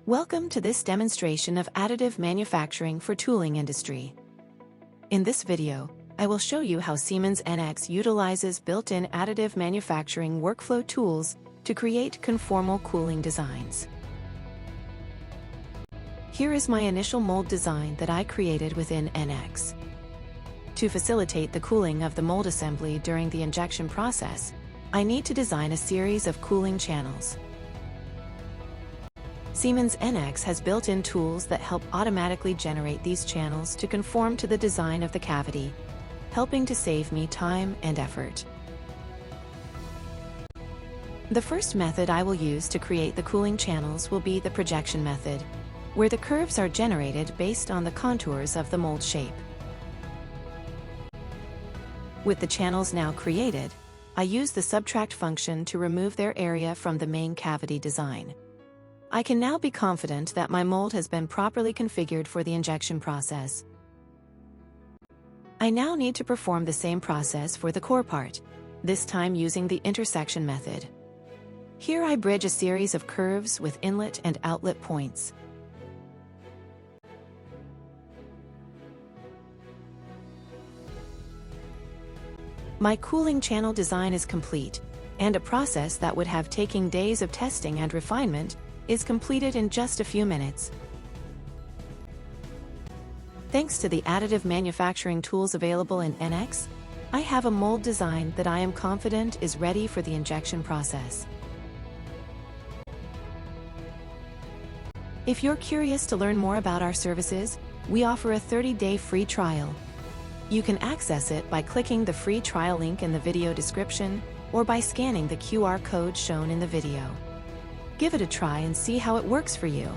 Welcome to this demonstration of additive manufacturing for tooling industry. In this video, I will show you how Siemens NX utilizes built-in additive manufacturing workflow tools to create conformal cooling designs. Here is my initial mold design that I created within NX. To facilitate the cooling of the mold assembly during the injection process, I need to design a series of cooling channels. Siemens NX has built-in tools that help automatically generate these channels to conform to the design of the cavity, helping to save me time and effort. The first method I will use to create the cooling channels will be the projection method, where the curves are generated based on the contours of the mold shape. With the channels now created, I use the subtract function to remove their area from the main cavity design. I can now be confident that my mold has been properly configured for the injection process. I now need to perform the same process for the core part, this time using the intersection method. Here I bridge a series of curves with inlet and outlet points. My cooling channel design is complete, and a process that would have taken days of testing and refinement is completed in just a few minutes. Thanks to the additive manufacturing tools available in NX, I have a mold design that I am confident is ready for the injection process. If you're curious to learn more about our services, we offer a 30-day free trial. You can access it by clicking the free trial link in the video description or by scanning the QR code shown in the video. Give it a try and see how it works for you.